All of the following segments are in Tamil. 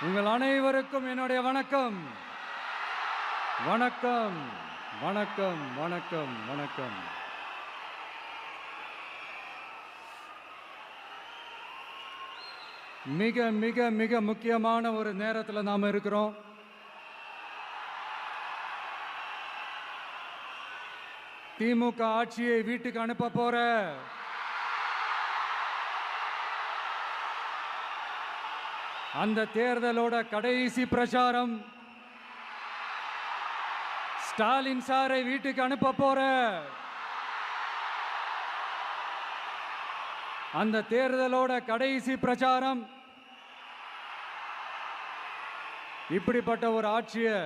உங்கள் அனைவருக்கும் என்னுடைய வணக்கம். வணக்கம் வணக்கம் வணக்கம் வணக்கம். மிக மிக மிக முக்கியமான ஒரு நேரத்தில் நாம இருக்கிறோம். திமுக ஆட்சியை வீட்டுக்கு அனுப்ப போற அந்த தேர்தலோட கடைசி பிரச்சாரம். ஸ்டாலின் சாரை வீட்டுக்கு அனுப்ப போற அந்த தேர்தலோட கடைசி பிரச்சாரம். இப்படிப்பட்ட ஒரு ஆட்சியை,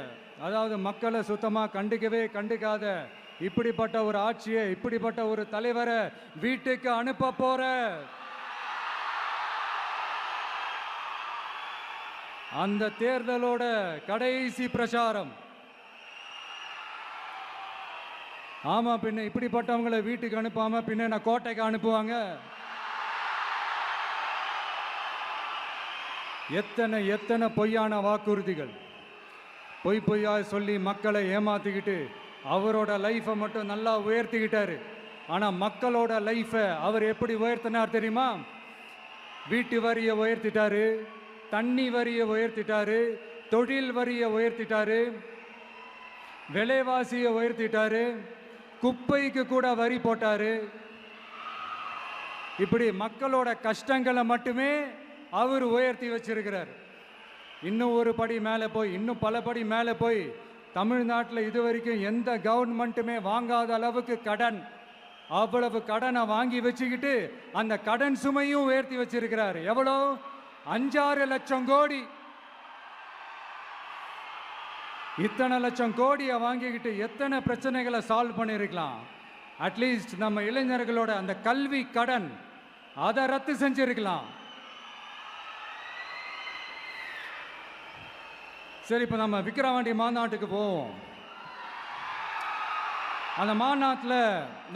அதாவது மக்களை சுத்தமா கண்டுக்காத இப்படிப்பட்ட ஒரு ஆட்சியை, இப்படிப்பட்ட ஒரு தலைவரை வீட்டுக்கு அனுப்ப போற அந்த தேர்தலோட கடைசி பிரச்சாரம். ஆமா, பின்ன இப்படிப்பட்டவங்களை வீட்டுக்கு அனுப்பாம பின்ன நான் கோட்டைக்கு அனுப்புவாங்க? எத்தனை எத்தனை பொய்யான வாக்குறுதிகள், பொய்யா சொல்லி மக்களை ஏமாத்திக்கிட்டு அவரோட லைஃபை மட்டும் நல்லா உயர்த்திக்கிட்டாரு. ஆனால் மக்களோட லைஃபை அவர் எப்படி உயர்த்தினார் தெரியுமா? வீட்டு வரியை உயர்த்திட்டாரு, தண்ணி வரியை உயர்த்திட்டாரு, தொழில் வரியை உயர்த்திட்டாரு, விலைவாசியை உயர்த்திட்டாரு, குப்பைக்கு கூட வரி போட்டாரு. இப்படி மக்களோட கஷ்டங்களை மட்டுமே அவர் உயர்த்தி வச்சிருக்கிறார். இன்னும் ஒரு படி மேலே போய், இன்னும் பல படி மேலே போய், தமிழ்நாட்டில் இதுவரைக்கும் எந்த கவர்மெண்ட்டுமே வாங்காத அளவுக்கு கடன், அவ்வளவு கடனை வாங்கி வச்சுக்கிட்டு அந்த கடன் சுமையும் உயர்த்தி வச்சிருக்கிறார். எவ்வளோ? 5-6 லட்சம் கோடி. இத்தனை லட்சம் கோடியை வாங்கிக்கிட்டு எத்தனை பிரச்சனைகளை சால்வ் பண்ணியிருக்கலாம். அட்லீஸ்ட் நம்ம இளைஞர்களோட அந்த கல்வி கடன் அதை ரத்து செஞ்சிருக்கலாம். சரி, இப்போ நம்ம விக்கிரவாண்டி மாநாட்டுக்கு போவோம். அந்த மாநாட்டில்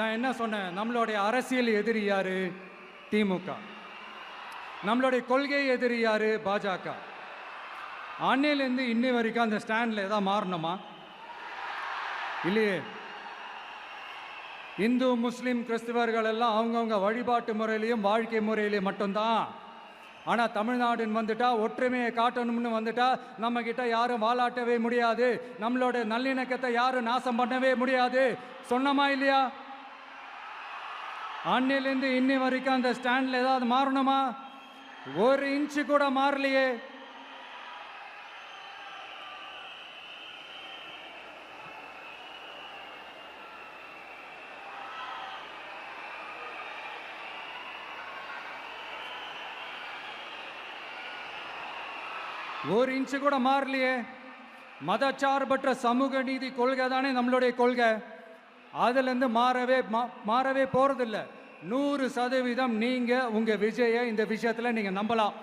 நான் என்ன சொன்னேன்? நம்மளுடைய அரசியல் எதிரி யாரு? திமுக. நம்மளுடைய கொள்கை எதிரி யாரு? பாஜக. அன்னையிலேருந்து இன்னி வரைக்கும் அந்த ஸ்டாண்டில் ஏதாவது மாறணுமா? இல்லையே. இந்து முஸ்லீம் கிறிஸ்தவர்கள் எல்லாம் அவங்கவுங்க வழிபாட்டு முறையிலையும் வாழ்க்கை முறையிலையும் மட்டும்தான். ஆனால் தமிழ்நாடுன்னு வந்துட்டா, ஒற்றுமையை காட்டணும்னு வந்துட்டா, நம்ம கிட்ட யாரும் வாலாட்டவே முடியாது, நம்மளோட நல்லிணக்கத்தை யாரும் நாசம் பண்ணவே முடியாது. சொன்னமா இல்லையா? அன்னிலேருந்து இன்னி வரைக்கும் அந்த ஸ்டாண்டில் ஏதாவது மாறணுமா? ஒரு இன்ச்சு கூட மாறலையே. ஒரு இன்ச்சு கூட மாறலையே. மதச்சார்பற்ற சமூக நீதி கொள்கை தானே நம்மளுடைய கொள்கை. அதுலேருந்து மாறவே போறதில்லை. 100% நீங்க உங்க விஜயை இந்த விஷயத்துல நீங்க நம்பலாம்.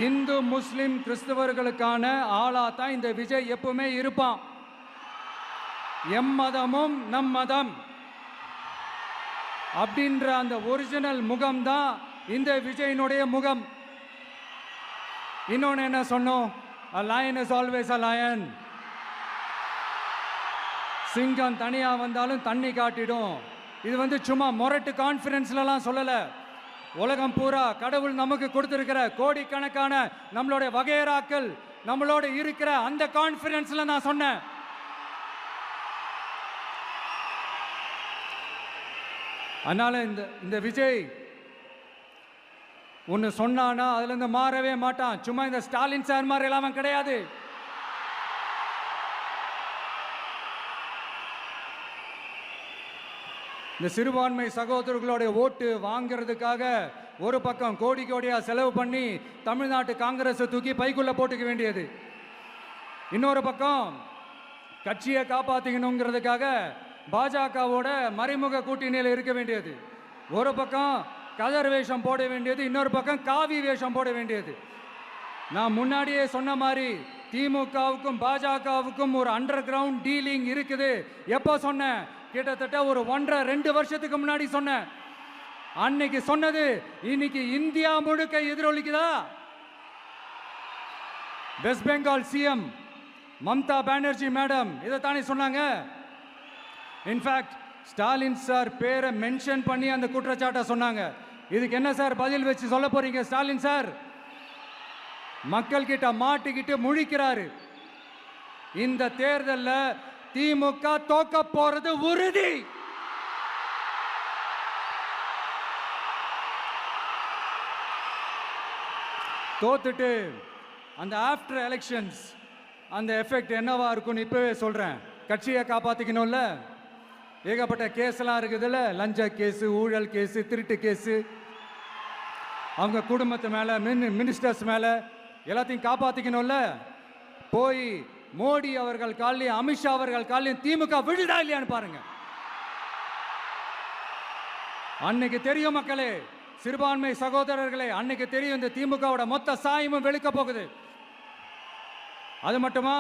இந்து முஸ்லிம் கிறிஸ்தவர்களுக்கான ஆளா தான் இந்த விஜய் எப்பவுமே இருப்பான். எம் மதமும் நம் மதம் அப்படின்ற அந்த ஒரிஜினல் முகம் தான் இந்த விஜயினுடைய முகம். இன்னொன்னு என்ன சொன்னோம்? A lion is always a lion. சிங்கம் தனியா வந்தாலும் தண்ணி காட்டிடும். இது சும்மா மொரட்டு கான்ஃபரன்ஸ்லாம் சொல்லல. உலகம் பூரா கடவுள் நமக்கு கொடுத்திருக்கிற கோடிக்கணக்கான நம்மளுடைய வகையறாக்கள் நம்மளோட இருக்கிற அந்த கான்ஃபரன்ஸ்ல நான் சொன்னேன். அதனால இந்த விஜய் ஒன்று சொன்னானா அதுல இருந்து மாறவே மாட்டான். சும்மா இந்த ஸ்டாலின் சார் மாதிரி எல்லாம் கிடையாது. இந்த சிறுபான்மை சகோதரர்களுடைய ஓட்டு வாங்கிறதுக்காக ஒரு பக்கம் கோடி கோடியா செலவு பண்ணி தமிழ்நாட்டு காங்கிரஸை தூக்கி பைக்குள்ள போட்டுக்க வேண்டியது, இன்னொரு பக்கம் கட்சியை காப்பாத்திக்கணுங்கிறதுக்காக பாஜகவோட மறைமுக கூட்டணியில் இருக்க வேண்டியது, ஒரு பக்கம் கதர் வேஷம் போட வேண்டியது, இன்னொரு பக்கம் காவி வேஷம் போட வேண்டியது. நான் முன்னாடியே சொன்ன மாதிரி திமுகவுக்கும் பாஜகவுக்கும் ஒரு அண்டர் கிரவுண்ட் டீலிங் இருக்குது. எப்போ சொன்னேன்? கிட்டத்தட்ட ஒரு 1.5-2 வருஷத்துக்கு முன்னாடி சொன்னேன். அன்னைக்கு சொன்னது இன்னைக்கு இந்தியா முழுக்க எதிரொலிக்குதா? வெஸ்ட் பெங்கால் சிஎம் மம்தா பானர்ஜி மேடம் இதைத்தானே சொன்னாங்க. இன்ஃபேக்ட் ஸ்டாலின் சார் பேரை மென்ஷன் பண்ணி அந்த குற்றச்சாட்டை சொன்னாங்க. இதுக்கு என்ன சார் பதில் வச்சு சொல்ல போறீங்க? ஸ்டாலின் சார் மக்கள் கிட்ட மாட்டிக்கிட்டு முழிக்கிறாரு. இந்த தேர்தலில் திமுக தோக்க போறது உறுதி. தோத்துட்டு அந்த ஆஃப்டர் எலெக்ஷன்ஸ் அந்த எஃபெக்ட் என்னவா இருக்கும்னு இப்பவே சொல்றேன். கட்சியை காப்பாத்திக்கணும்ல, ஏகப்பட்ட கேஸ்லாம் இருக்குதுல்ல, லஞ்ச கேஸு, ஊழல் கேஸு, திருட்டு கேஸு, அவங்க குடும்பத்து மேல, மினிஸ்டர்ஸ் மேல எல்லாத்தையும் காப்பாத்திக்கணும்ல. போய் மோடி அவர்கள் காலையும் அமித்ஷா அவர்கள் காலையும் திமுக விழுதா இல்லையான்னு பாருங்க. அன்னைக்கு தெரியும் மக்களே, சிறுபான்மை சகோதரர்களே, அன்னைக்கு தெரியும் இந்த திமுகவோட மொத்த சாயமும் வெளுக்க போகுது. அது மட்டுமா,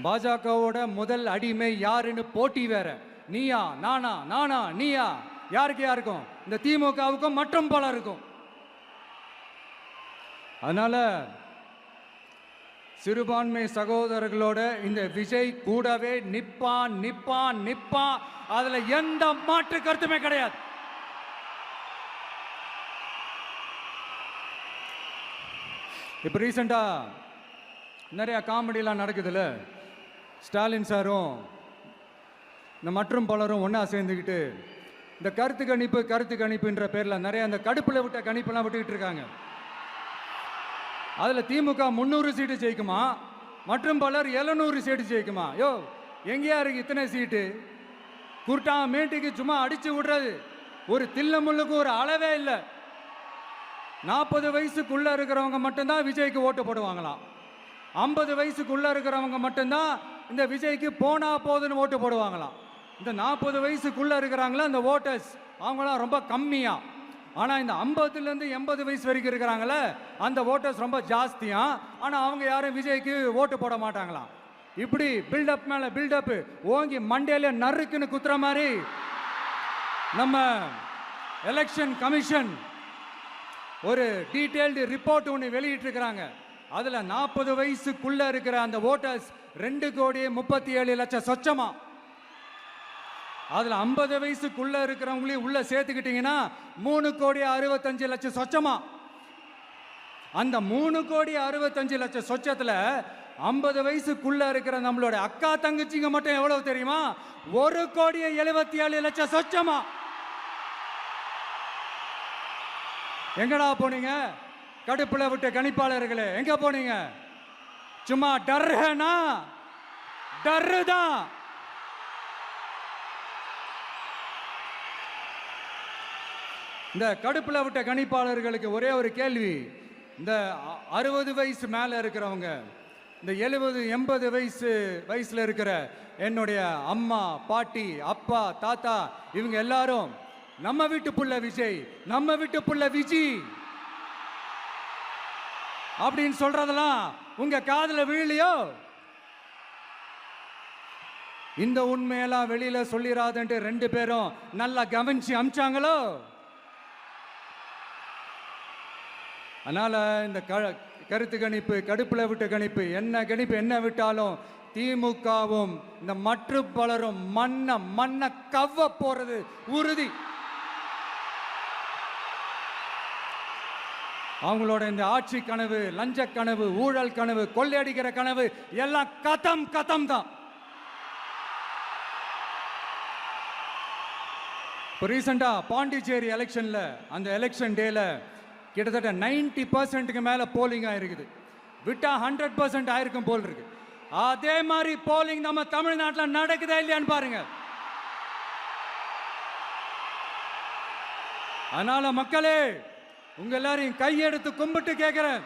பாஜகவோட முதல் அடிமை யாருன்னு போட்டி வேற. நீயா நானா, நானா நீயா, யாருக்கு யாருக்கும், இந்த திமுகவுக்கும் மற்றும் பலருக்கும். அதனால சிறுபான்மை சகோதரர்களோட இந்த விஜய் கூடவே நிப்பான் நிப்பான் நிப்பான். அதுல எந்த மாற்று கருத்துமே கிடையாது. இப்ப ரீசெண்டா நிறைய காமெடியெல்லாம் நடக்குதுல்ல. ஸ்டாலின் சாரும் இந்த மற்றும் பலரும் ஒன்னா சேர்ந்துக்கிட்டு இந்த கருத்து கணிப்புன்ற பேர்ல நிறைய அந்த கடுப்புல விட்ட கணிப்பெல்லாம் விட்டுக்கிட்டு இருக்காங்க. அதுல திமுக 300 சீட்டு ஜெயிக்குமா, மற்றும் பலர் 700 சீட்டு ஜெயிக்குமா? யோ எங்கேயா இருக்கு இத்தனை சீட்டு? குர்டா மேட்டுக்கு சும்மா அடிச்சு விடுறது. ஒரு தில்லமுள்ளுக்கு ஒரு அளவே இல்லை. 40 வயசுக்குள்ள இருக்கிறவங்க மட்டும்தான் விஜய்க்கு ஓட்டு போடுவாங்களாம். 50 வயசுக்குள்ள இருக்கிறவங்க மட்டும்தான் இந்த விஜய்க்கு போனா போதுன்னு ஓட்டு போடுவாங்களாம். இந்த 40 வயசுக்குள்ள இருக்கிறாங்களா இந்த ஓட்டர்ஸ், அவங்களாம் ரொம்ப கம்மியா. ஆனா இந்த 50லேருந்து 80 வயசு வரைக்கும் இருக்கிறாங்களே அந்த ஓட்டர்ஸ் ரொம்ப ஜாஸ்தியா. ஆனா அவங்க யாரும் விஜய்க்கு ஓட்டு போட மாட்டாங்களாம். இப்படி பில்டப் மேல பில்டப் ஓங்கி மண்டையில நறுக்குன்னு குத்துற மாதிரி நம்ம எலெக்ஷன் கமிஷன் ஒரு டீடைல்டு ரிப்போர்ட் ஒன்று வெளியிட்டு இருக்கிறாங்க. அதுல 40 வயசுக்குள்ள இருக்கிற அந்த ஓட்டர்ஸ் 2,37,00,000 சொச்சமா. அதுல 50 வயசுக்குள்ள இருக்கிறவங்களையும் உள்ள சேர்த்துக்கிட்டீங்கன்னா 3,65,00,000 சொச்சமா. அந்த 3,65,00,000 சொச்சத்துல 50 வயசுக்குள்ள இருக்கிற நம்மளோட அக்கா தங்கச்சிங்க மட்டும் எவ்வளவு தெரியுமா? 1,77,00,000 சொச்சமா. எங்கடா போனீங்க கடுப்புல விட்ட கணிப்பாளர்களே? எங்க போனீங்க? சும்மா டர்னா டர்தான். இந்த கடுப்புல விட்ட கணிப்பாளர்களுக்கு ஒரே ஒரு கேள்வி. இந்த 60 வயசு மேல இருக்கிறவங்க, இந்த 70-80 வயசுல இருக்கிற என்னுடைய அம்மா, பாட்டி, அப்பா, தாத்தா, இவங்க எல்லாரும் நம்ம வீட்டு புள்ள விஜய், நம்ம வீட்டு புள்ள விஜி அப்படின்னு சொல்றதெல்லாம் உங்க காதுல விழலையோ? இந்த உண்மையெல்லாம் வெளியில சொல்லிராதுன்ட்டு 2 பேரும் நல்லா கவனிச்சு அமிச்சாங்களோ? அதனால இந்த கருத்து கணிப்பு, கடுப்புல விட்ட கணிப்பு, என்ன கணிப்பு என்ன விட்டாலும் திமுகவும் இந்த மற்ற பலரும் மண்ண கவ்வ போறது உறுதி. அவங்களோட இந்த ஆட்சி கனவு, லஞ்ச கனவு, ஊழல் கனவு, கொள்ளையடிக்கிற கனவு எல்லாம் கதம் தான். இப்போ ரீசெண்டா பாண்டிச்சேரி எலெக்ஷன்ல அந்த எலெக்ஷன் டேல கிட்டத்தட்ட 90% மேல போலிங் ஆயிருக்குது. விட்டா 100% ஆயிருக்கும் போல் இருக்கு. அதே மாதிரி போலிங் நம்ம தமிழ்நாட்டில் நடக்குதா இல்லையான்னு பாருங்க. அதனால மக்களே, உங்க எல்லாரையும் கையெடுத்து கும்பிட்டு கேட்கிறேன்,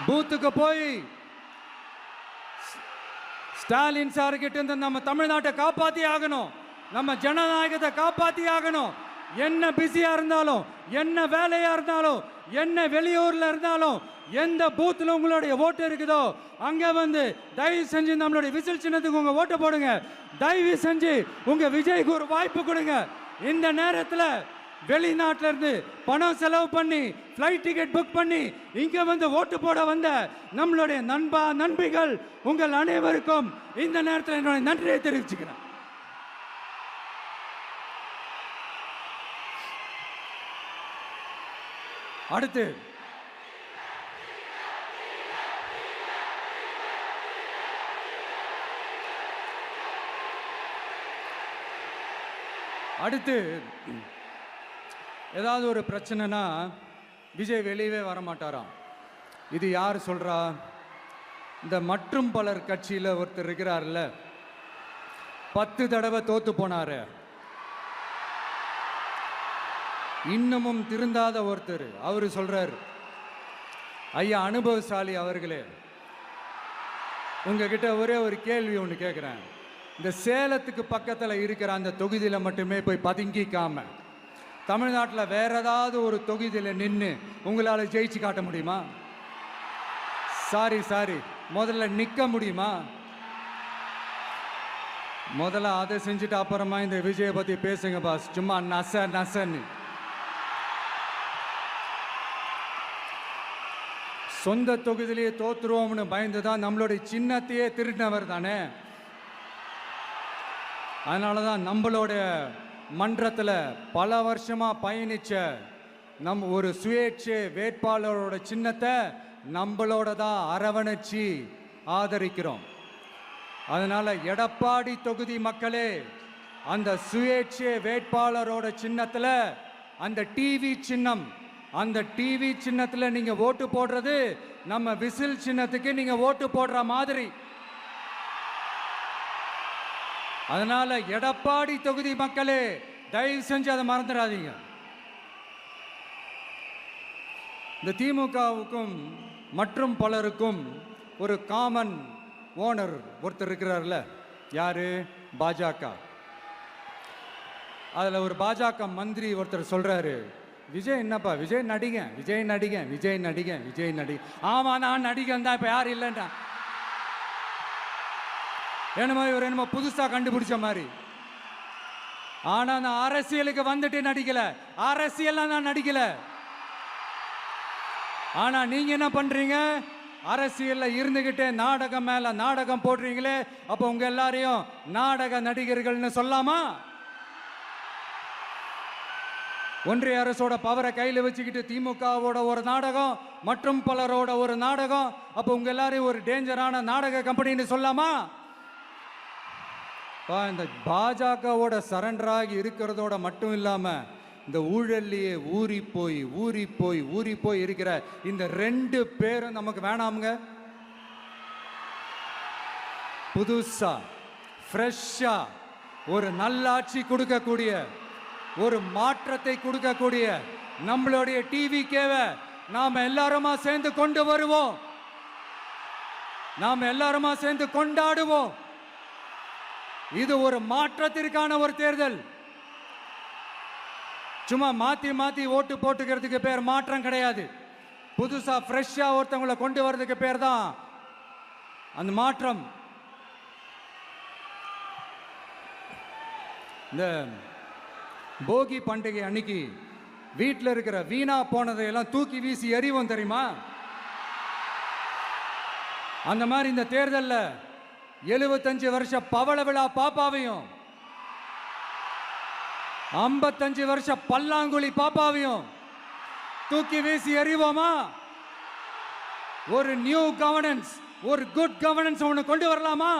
பூத்துக்கு போய் ஸ்டாலின் சார் கிட்ட இருந்து நம்ம தமிழ்நாட்டை காப்பாத்தி ஆகணும், நம்ம ஜனநாயகத்தை காப்பாத்தி ஆகணும். என்ன பிஸியா இருந்தாலும், என்ன வேலையா இருந்தாலும், என்ன வெளியூர்ல இருந்தாலும், எந்த பூத்துல உங்களுடைய ஓட்டு இருக்குதோ அங்க வந்து தயவு செஞ்சு நம்மளுடைய விசில் சின்னத்துக்கு உங்க ஓட்டு போடுங்க. தயவு செஞ்சு உங்க விஜய்க்கு ஒரு வாய்ப்பு கொடுங்க. இந்த நேரத்தில் வெளிநாட்டில இருந்து பணம் செலவு பண்ணி ஃப்ளைட் டிக்கெட் புக் பண்ணி இங்க வந்து ஓட்டு போட வந்த நம்மளுடைய நண்பிகள் உங்கள் அனைவருக்கும் இந்த நேரத்தில் என்னுடைய நன்றியை தெரிவிச்சுக்கிறேன். அடுத்து ஏதாவது ஒரு பிரச்சனைனா விஜய் வெளியவே வரமாட்டாராம். இது யார் சொல்றா? இந்த மற்றும் பலர் கட்சியில் ஒருத்தர் இருக்கிறார்ல, 10 தடவை தோத்து போனாரு, இன்னமும் திருந்தாத ஒருத்தர். அவரு சொல்றார், ஐயா அனுபவசாலி அவர்களே, உங்ககிட்ட ஒரே ஒரு கேள்வி ஒன்று கேட்குறேன். இந்த சேலத்துக்கு பக்கத்தில் இருக்கிற அந்த தொகுதியில் மட்டுமே போய் பதுங்கிக்காம தமிழ்நாட்டில் வேற ஏதாவது ஒரு தொகுதியில் நின்று உங்களால் ஜெயிச்சு காட்ட முடியுமா? சாரி, முதல்ல நிற்க முடியுமா? முதல்ல அதை செஞ்சுட்டு அப்புறமா இந்த விஜயை பற்றி பேசுங்க பாஸ். சும்மா நசன்னு சொந்த தொகுதியிலேயே தோத்துருவோம்னு பயந்து தான் நம்மளுடைய சின்னத்தையே திருடினவர் தானே. அதனால தான் நம்மளோட மன்றத்தில் பல வருஷமாக பயணிச்ச ஒரு சுயேட்சை வேட்பாளரோட சின்னத்தை நம்மளோட தான் அரவணைச்சி ஆதரிக்கிறோம். அதனால எடப்பாடி தொகுதி மக்களே, அந்த சுயேட்சை வேட்பாளரோட சின்னத்தில் அந்த டிவி சின்னம், அந்த டிவி சின்னத்தில் நீங்க ஓட்டு போடுறது நம்ம விசில் சின்னத்துக்கு நீங்க ஓட்டு போடுற மாதிரி. அதனால எடப்பாடி தொகுதி மக்களே, தயவு செஞ்சு அதை மறந்துடாதீங்க. இந்த திமுகவுக்கும் மற்றும் பலருக்கும் ஒரு காமன் ஓனர் ஒருத்தர் இருக்கிறார்ல, யாரு? பாஜக. அதில் ஒரு பாஜக மந்திரி ஒருத்தர் சொல்றாரு, விஜய் என்னப்பா விஜய் நடிகன். ஆமா நான் நடிகன் தான், இப்ப யாரும் இல்லைன்றா. என்னமோ புதுசா கண்டுபிடிச்ச மாதிரி. ஆனா நான் அரசியலுக்கு வந்துட்டு நடிக்கல, அரசியல் நான் நடிக்கல. ஆனா நீங்க என்ன பண்றீங்க? அரசியல்ல இருந்துகிட்டே நாடகம் மேல நாடகம் போடுறீங்களே, அப்ப உங்க எல்லாரையும் நாடக நடிகர்கள்னு சொல்லாமா? ஒன்றிய அரசோட பவரை கையில் வச்சுக்கிட்டு திமுகவோட ஒரு நாடகம், மற்றும் பலரோட ஒரு நாடகம், அப்ப உங்க எல்லாரையும் ஒரு டேஞ்சரான நாடக கம்பெனின்னு சொல்லாமா? இந்த பாஜகவோட சரண்டராகி இருக்கிறதோட மட்டும் இல்லாம இந்த ஊழல்லையே ஊறி போய் இருக்கிற இந்த 2 பேரும் நமக்கு வேணாமுங்க. புதுசா ஃப்ரெஷ்ஷா ஒரு நல்லாட்சி கொடுக்கக்கூடிய, ஒரு மாற்றத்தை கொடுக்கக்கூடிய நம்மளுடைய டிவிக்கேவை நாம எல்லாருமா சேர்ந்து கொண்டு வருவோம், நாம எல்லாருமா சேர்ந்து கொண்டாடுவோம். இது ஒரு மாற்றத்திற்கான ஒரு தேர்தல். சும்மா மாத்தி ஓட்டு போட்டுக்கிறதுக்கு பேர் மாற்றம் கிடையாது. புதுசா ஃப்ரெஷ்ஷா ஒருத்தவங்களை கொண்டு வர்றதுக்கு பேர் தான் அந்த மாற்றம். இந்த போகி பண்டிகை அன்னைக்கு வீட்டில் இருக்கிற வீணா போனதையெல்லாம் தூக்கி வீசி எறிவோம் தெரியுமா? அந்த மாதிரி இந்த தேர்தலில் 75 வருஷ பவள விழா பாப்பாவையும் 55 வருஷ பல்லாங்குழி பாப்பாவையும் தூக்கி வீசி எறிவோமா? ஒரு நியூ கவர்னன்ஸ், ஒரு குட் கவர்னன்ஸ் ஒன்று கொண்டு வரலாமா?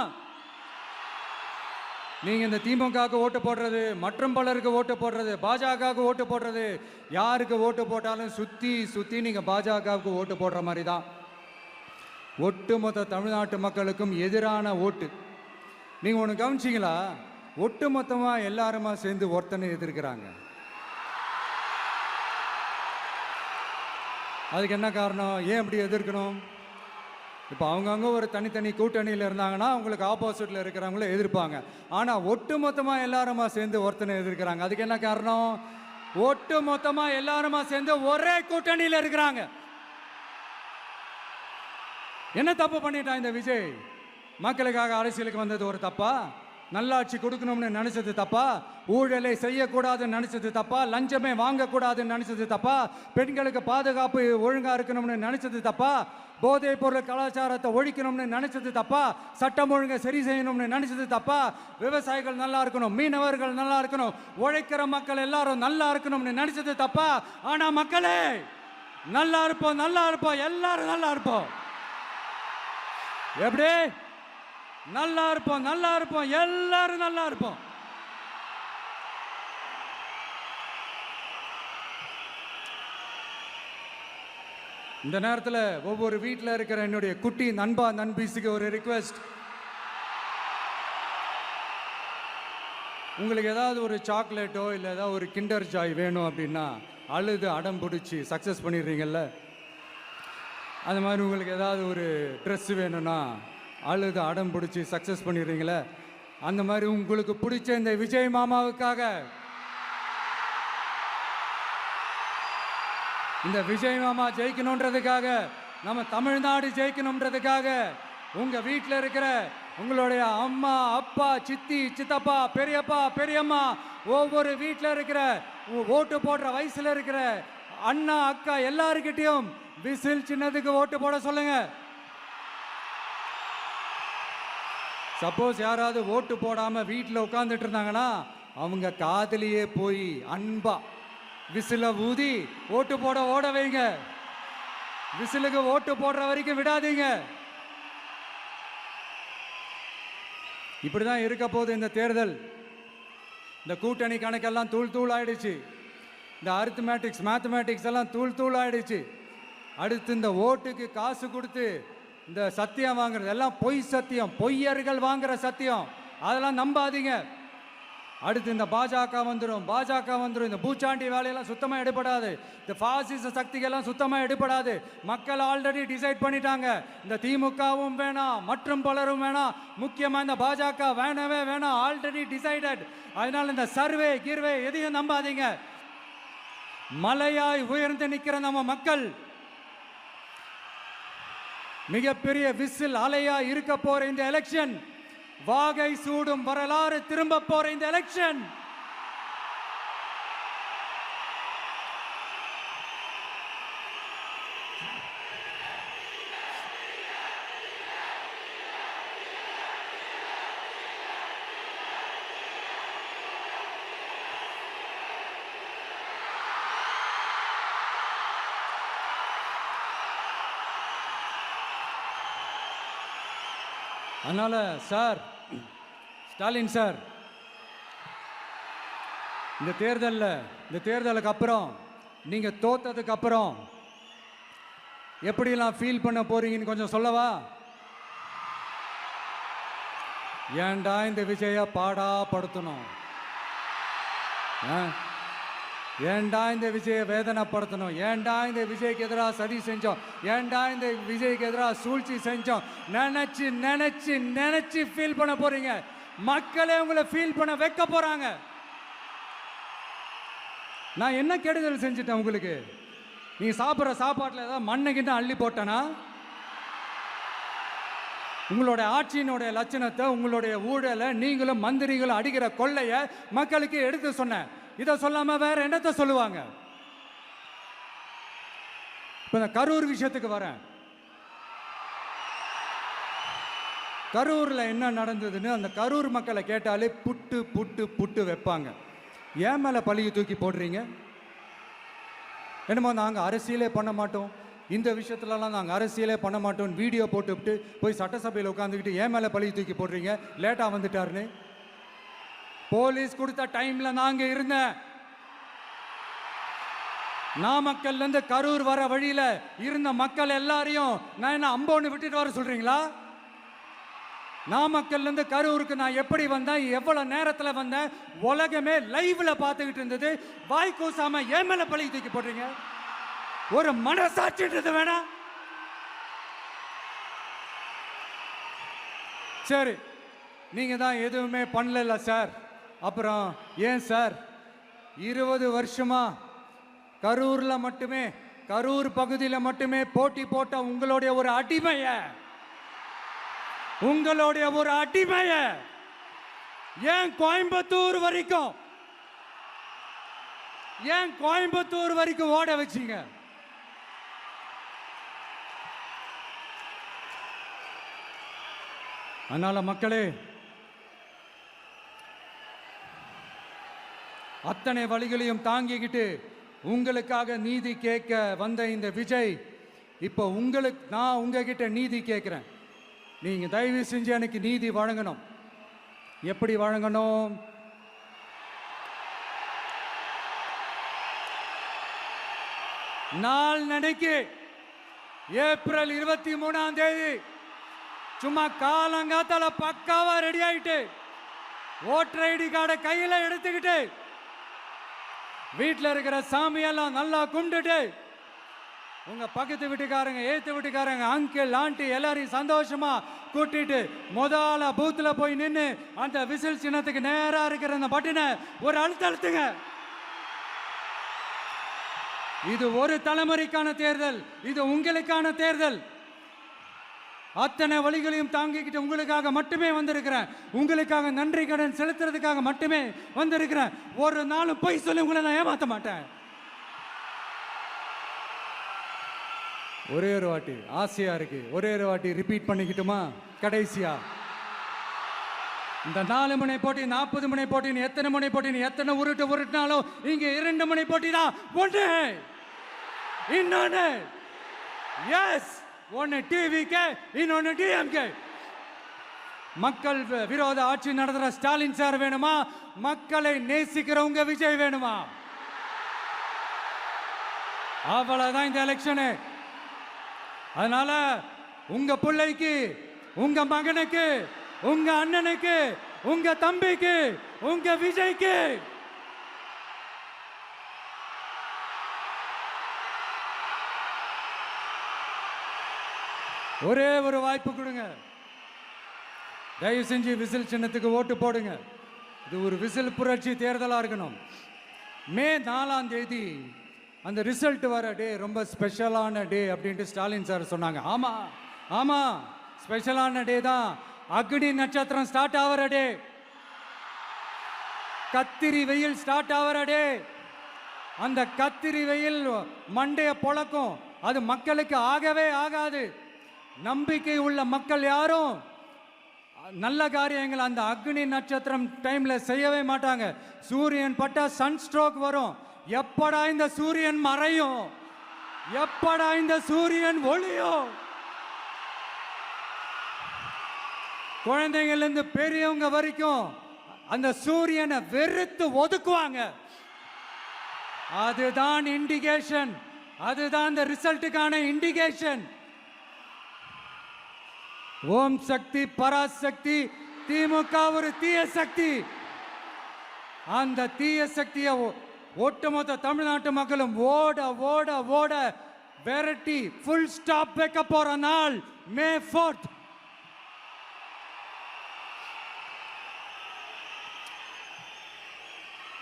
நீங்க இந்த திமுகவுக்கு ஓட்டு போடுறது, மற்றும் பலருக்கு ஓட்டு போடுறது, பாஜகவுக்கு ஓட்டு போடுறது, யாருக்கு ஓட்டு போட்டாலும் சுத்தி நீங்க பாஜகவுக்கு ஓட்டு போடுற மாதிரி தான். ஒட்டுமொத்த தமிழ்நாட்டு மக்களுக்கும் எதிரான ஓட்டு. நீங்க ஒன்று கவனிச்சிங்களா? ஒட்டுமொத்தமா எல்லாருமா சேர்ந்து ஒருத்தனை எதிர்க்கிறாங்க. அதுக்கு என்ன காரணம்? ஏன் அப்படி எதிர்க்கணும்? இப்போ அவங்கவுங்க ஒரு தனித்தனி கூட்டணியில் இருந்தாங்கன்னா அவங்களுக்கு ஆப்போசிட்டில் இருக்கிறவங்கள எதிர்ப்பாங்க. ஆனால் ஒட்டுமொத்தமாக எல்லாருமா சேர்ந்து ஒருத்தனை எதிர்க்கிறாங்க. அதுக்கு என்ன காரணம்? ஒட்டு மொத்தமா எல்லாருமா சேர்ந்து ஒரே கூட்டணியில் இருக்கிறாங்க. என்ன தப்பு பண்ணிட்டான் இந்த விஜய்? மக்களுக்காக அரசியலுக்கு வந்தது ஒரு தப்பா? நல்லாட்சி கொடுக்கணும்னு நினைச்சது தப்பா? ஊழலை செய்யக்கூடாதுன்னு நினைச்சது தப்பா? லஞ்சமே வாங்கக்கூடாதுன்னு நினைச்சது தப்பா? பெண்களுக்கு பாதுகாப்பு ஒழுங்கா இருக்கணும்னு நினைச்சது தப்பா? போதைப் பொருள் கலாச்சாரத்தை ஒழிக்கணும்னு நினைச்சது தப்பா? சட்டம் ஒழுங்கை சரி செய்யணும்னு நினைச்சது தப்பா? விவசாயிகள் நல்லா இருக்கணும், மீனவர்கள் நல்லா இருக்கணும், உழைக்கிற மக்கள் எல்லாரும் நல்லா இருக்கணும்னு நினைச்சது தப்பா? ஆனா மக்களே, நல்லா இருப்போம், நல்லா இருப்போம், எல்லாரும் நல்லா இருப்போம். எப்படி? நல்லா இருப்போம், நல்லா இருப்போம், எல்லாரும் நல்லா இருப்போம். இந்த நேரத்தில் ஒவ்வொரு வீட்டில் இருக்கிற என்னுடைய குட்டி நண்பா நண்பீஸுக்கு ஒரு ரிக்வெஸ்ட். உங்களுக்கு ஏதாவது ஒரு சாக்லேட்டோ இல்லை ஏதாவது ஒரு கிண்டர் ஜாய் வேணும் அப்படின்னா அழுது அடம் பிடிச்சி சக்ஸஸ் பண்ணிடுறீங்கல்ல, அது மாதிரி உங்களுக்கு ஏதாவது ஒரு ட்ரெஸ் வேணும்னா அழுது அடம் பிடிச்சி சக்ஸஸ் பண்ணிடுறீங்களே, அந்த மாதிரி உங்களுக்கு பிடிச்ச இந்த விஜய் மாமாவுக்காக, இந்த விஜய் மாமா ஜெயிக்கணுன்றதுக்காக, நம்ம தமிழ்நாடு ஜெயிக்கணுன்றதுக்காக உங்க வீட்டில் இருக்கிற உங்களுடைய அம்மா, அப்பா, சித்தி, சித்தப்பா, பெரியப்பா, பெரியம்மா, ஒவ்வொரு வீட்டில் இருக்கிற ஓட்டு போடுற வயசுல இருக்கிற அண்ணா, அக்கா எல்லாருக்கிட்டையும் விசில் சின்னதுக்கு ஓட்டு போட சொல்லுங்க. சப்போஸ் யாராவது ஓட்டு போடாம வீட்டில் உட்காந்துட்டு இருந்தாங்கன்னா அவங்க காதலியே போய் அன்பா விசில ஊதி ஓட்டு போட ஓட வைங்க. விசிலுக்கு ஓட்டு போடுற வரைக்கும் விடாதீங்க. இப்படிதான் இருக்க போது இந்த தேர்தல். இந்த கூட்டணி கணக்கெல்லாம் தூள் தூள் ஆயிடுச்சு. இந்த அரித்மேட்டிக்ஸ் மேத்தமேட்டிக்ஸ் எல்லாம் தூள் தூள் ஆயிடுச்சு. அடுத்து இந்த ஓட்டுக்கு காசு கொடுத்து இந்த சத்தியம் வாங்குறது எல்லாம் பொய் சத்தியம், பொய்யர்கள் வாங்குற சத்தியம், அதெல்லாம் நம்பாதீங்க. அடுத்து இந்த பாஜக வந்துடும், இந்த பூச்சாண்டி வேலையெல்லாம் சுத்தமாக எடுபடாது. இந்த பாசிச சக்திகள்லாம் சுத்தமாக எடுபடாது. மக்கள் ஆல்ரெடி டிசைட் பண்ணிட்டாங்க, இந்த திமுகவும் வேணாம், மற்றும் பலரும் வேணாம், முக்கியமாக இந்த பாஜக வேணவே வேணாம், ஆல்ரெடி டிசைடட். அதனால இந்த சர்வே கீர்வே எதையும் நம்பாதீங்க. மலையாய் உயர்ந்து நிற்கிற நம்ம மக்கள் மிகப்பெரிய விசில் அலையா இருக்க போற இந்த எலெக்ஷன், வாகை சூடும் வரலாறு திரும்ப போற இந்த எலெக்ஷன், அதனால சார், ஸ்டாலின் சார், இந்த தேர்தலுக்கு அப்புறம் நீங்க தோத்ததுக்கு அப்புறம் எப்படிலாம் ஃபீல் பண்ண போறீங்கன்னு கொஞ்சம் சொல்லவா? ஏன்டா இந்த விஜய பாடா படுத்தணும், ஏன்டா இந்த விஜயை வேதனைப்படுத்தணும், ஏன்டா இந்த விஜய்க்கு எதிராக சதி செஞ்சோம், ஏன்டா இந்த விஜய்க்கு எதிராக சூழ்ச்சி செஞ்சோம் நினைச்சு நினைச்சு நினைச்சு ஃபீல் பண்ண போறீங்க. மக்களே உங்களை ஃபீல் பண்ண வைக்க போறாங்க. நான் என்ன கெடுதல் செஞ்சுட்டேன் உங்களுக்கு? நீ சாப்பிட்ற சாப்பாட்டில் ஏதாவது மண்ணை கிட்ட அள்ளி போட்டனா? உங்களுடைய ஆட்சியினுடைய லட்சணத்தை, உங்களுடைய ஊழலை, நீங்களும் மந்திரிகளும் அடிக்கிற கொள்ளையை மக்களுக்கு எடுத்து சொன்னேன். இதை சொல்லாம வேற என்னத்தை சொல்லுவாங்க? இப்ப இந்த கரூர் விஷயத்துக்கு வரேன். கரூர்ல என்ன நடந்ததுன்னு அந்த கரூர் மக்களை கேட்டாலே புட்டு புட்டு புட்டு வைப்பாங்க. ஏன் மேல பழியை தூக்கி போடுறீங்க? என்னமோ நாங்கள் அரசியலே பண்ண மாட்டோம், இந்த விஷயத்துலலாம் நாங்கள் அரசியலே பண்ண மாட்டோம் வீடியோ போட்டுவிட்டு போய் சட்டசபையில் உட்காந்துக்கிட்டு ஏன் மேலே பழியை தூக்கி போடுறீங்க? லேட்டாக வந்துட்டாருன்னு போலீஸ் கொடுத்த டைம்ல நாங்க இருந்தேன். நாமக்கல்ல இருந்து கரூர் வர வழியில இருந்த மக்கள் எல்லாரையும் நான் என்ன அம்போன்னு விட்டுட்டு வர சொல்றீங்களா? நாமக்கல்ல இருந்து கரூருக்கு நான் எப்படி வந்தேன், எவ்வளவு நேரத்துல வந்தேன், உலகமே லைவ்ல பார்த்துக்கிட்டு இருந்தது. வாய் கூசாம ஏன் மேல பழி தூக்கி போடுறீங்க? ஒரு மனசாட்சின்றது வேணா? சரி, நீங்க தான் எதுவுமே பண்ணல சார், அப்புறம் ஏன் சார் 20 வருஷமா கரூர்ல மட்டுமே, கரூர் பகுதியில் மட்டுமே போட்டி போட்ட உங்களுடைய ஒரு அடிமைய ஏன் கோயம்புத்தூர் வரைக்கும் ஓட வச்சீங்க? அதனால மக்களே, அத்தனை வழிகளையும் தாங்கிக்கிட்டு உங்களுக்காக நீதி கேட்க வந்த இந்த விஜய், இப்போ நான் உங்ககிட்ட நீதி கேட்கிறேன். நீங்க தயவு செஞ்சு எனக்கு நீதி வழங்கணும். எப்படி வழங்கணும்? நாளைக்கு ஏப்ரல் 23ஆம் தேதி சும்மா காலங்காத்தால பக்காவா ரெடி ஆயிட்டு ஓட்டர் ஐடி கார்டை கையில எடுத்துக்கிட்டு வீட்டில் இருக்கிற சாமியெல்லாம் நல்லா கும்பிட்டுட்டு உங்க பக்கத்து வீட்டுக்காரங்க, ஏத்து வீட்டுக்காரங்க, அங்கிள், ஆண்டி எல்லாரையும் சந்தோஷமா கூட்டிட்டு முதல்ல பூத்துல போய் நின்று அந்த விசில் சின்னத்துக்கு நேரா இருக்கிற அந்த பட்டினை ஒரு அழுத்துங்க. இது ஒரு தலைமுறைக்கான தேர்தல், இது உங்களுக்கான தேர்தல். அத்தனை வழிகளையும் தாங்கிக்கிட்டு உங்களுக்காக மட்டுமே வந்திருக்கிறேன். உங்களுக்காக நன்றி கடன் செலுத்துறதுக்காக மட்டுமே வந்திருக்கிறேன். ஒரு நாளும் பொய் சொல்லி உங்களை நான் ஏமாத்த மாட்டேன். ஒரே ஒரு வாட்டி ஆசையா இருக்கு, ஒரே ஒரு வாட்டி ரிப்பீட் பண்ணிக்கிட்டுமா? கடைசியா இந்த 4 முனை போட்டி, 40 முனை போட்டின்னு எத்தனை முனை போட்டின்னு எத்தனை உருட்டினாலும் இங்க 2 முனை போட்டி தான். ஒன்று இன்னொன்னு, எஸ், ஒன்னு டிவிகே, இன்னொன்னு டிஎம்கே. மக்கள் விரோத ஆட்சி நடத்துற ஸ்டாலின் சார் வேணுமா? மக்களை நேசிக்கிறவங்க விஜய் வேணுமா? அவ்வளவுதான் இந்த எலெக்ஷனு. அதனால உங்க பிள்ளைக்கு, உங்க மகனுக்கு, உங்க அண்ணனுக்கு, உங்க தம்பிக்கு, உங்க விஜய்க்கு ஒரே ஒரு வாய்ப்பு கொடுங்க. தயவு செஞ்சு விசில் சின்னத்துக்கு ஓட்டு போடுங்க. இது ஒரு விசில் புரட்சி தேர்தலாக இருக்கணும். மே 4ஆம் தேதி அந்த ரிசல்ட் வர டே ரொம்ப ஸ்பெஷலான டே அப்படின்ட்டு ஸ்டாலின் சார் சொன்னாங்க. ஆமா, ஸ்பெஷலான டே தான். அக்னி நட்சத்திரம் ஸ்டார்ட் ஆகிற டே, கத்திரி வெயில் ஸ்டார்ட் ஆகிற டே. அந்த கத்திரி வெயில் மண்டைய பொழக்கும். அது மக்களுக்கு ஆகவே ஆகாது. நம்பிக்கை உள்ள மக்கள் யாரும் நல்ல காரியங்கள் அந்த அக்னி நட்சத்திரம் டைம்ல செய்யவே மாட்டாங்க. சூரியன் பட்டா சன் ஸ்ட்ரோக் வரும். எப்படா இந்த சூரியன் மறையும், எப்படா இந்த சூரியன் ஒளியும். குழந்தைங்கள்ல இருந்து பெரியவங்க வரைக்கும் அந்த சூரியனை வெறுத்து ஒதுக்குவாங்க. அதுதான் இண்டிகேஷன், அதுதான் இந்த ரிசல்ட்டுக்கான இண்டிகேஷன். ஓம் சக்தி பராசக்தி, திமுக ஒரு தீய சக்தி. அந்த தீய சக்தியை ஒட்டுமொத்த தமிழ்நாட்டு மக்களும் ஓட ஓட ஓட விரட்டி ஃபுல் ஸ்டாப் வைக்க போற நாள் மே 4th.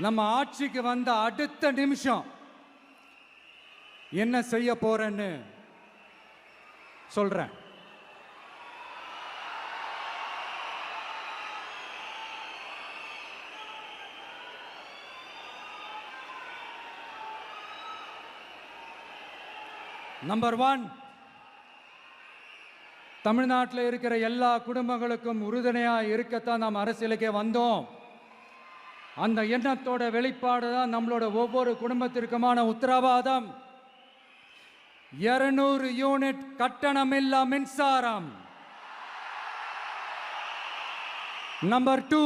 நம்ம ஆட்சிக்கு வந்த அடுத்த நிமிஷம் என்ன செய்ய போறேன்னு சொல்றேன். நம்பர் 1, தமிழ்நாட்டில் இருக்கிற எல்லா குடும்பங்களுக்கும் உறுதுணையாக இருக்கத்தான் நாம் அரசியலுக்கே வந்தோம். அந்த எண்ணத்தோட வெளிப்பாடு தான் நம்மளோட ஒவ்வொரு குடும்பத்திற்குமான உத்தரவாதம். 200 யூனிட் கட்டணமில்லா மின்சாரம். நம்பர் 2,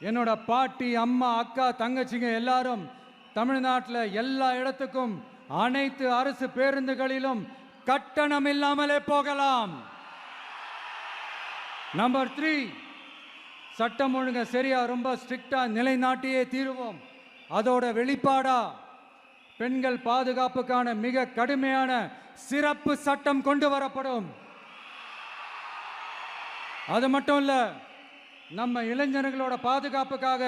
என்னோட பாட்டி, அம்மா, அக்கா, தங்கச்சிங்க எல்லாரும் தமிழ்நாட்டில் எல்லா இடத்துக்கும் அனைத்து அரசு பேருந்துகளிலும் கட்டணம் இல்லாமலே போகலாம். நம்பர் 3, சட்டம் ஒழுங்கு சரியா ரொம்ப ஸ்ட்ரிக்டா நிலைநாட்டியே தீருவோம். அதோட வெளிப்பாடா பெண்கள் பாதுகாப்புக்கான மிக கடுமையான சிறப்பு சட்டம் கொண்டு வரப்படும். அது மட்டும் இல்ல, நம்ம இளைஞர்களோட பாதுகாப்புக்காக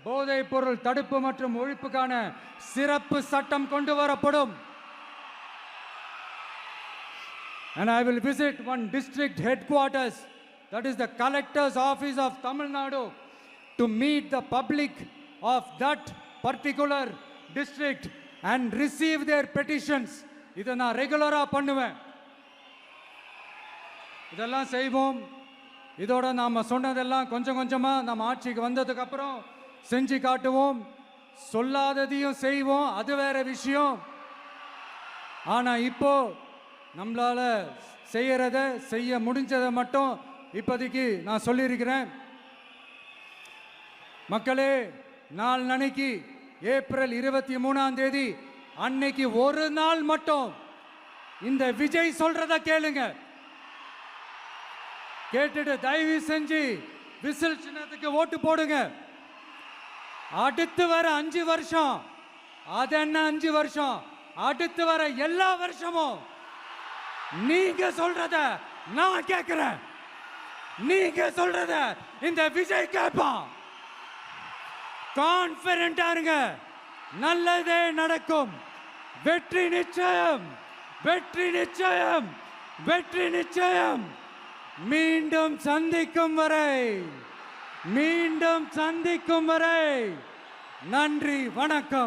போதைப் பொருள் தடுப்பு மற்றும் ஒழிப்புக்கான சிறப்பு சட்டம் கொண்டு வரப்படும். And I will visit one district headquarters, that is the collector's office of Tamil Nadu, to meet the public of that particular district and receive their petitions. இதை நான் ரெகுலரா பண்ணுவேன். இதெல்லாம் செய்வோம். இதோட நாம சொன்னதெல்லாம் கொஞ்சம் கொஞ்சமா நம்ம ஆட்சிக்கு வந்ததுக்கு அப்புறம் செஞ்சு காட்டுவோம். சொல்லாததையும் செய்வோம், அது வேற விஷயம். ஆனா இப்போ நம்மளால செய்யறத செய்ய முடிஞ்சதை மட்டும் இப்போதைக்கு நான் சொல்லியிருக்கிறேன். மக்களே, நாளைக்கு ஏப்ரல் 23 அன்னைக்கு ஒரு நாள் மட்டும் இந்த விஜய் சொல்றத கேளுங்க. கேட்டுட்டு தயவு செஞ்சு விசில் சின்னத்துக்கு ஓட்டு போடுங்க. அடுத்து வர 5 வருஷம், அது என்ன 5 வருஷம், அடுத்து வர எல்லா வருஷமும் நீங்க சொல்றத நான் கேட்கிறேன். நீங்க சொல்றத இந்த விஜய் கேட்பான். கான்பிடென்டா இருங்க, நல்லதே நடக்கும். வெற்றி நிச்சயம், வெற்றி நிச்சயம், வெற்றி நிச்சயம். மீண்டும் சந்திக்கும் வரை, மீண்டும் சந்திக்கும் வரை நன்றி, வணக்கம்.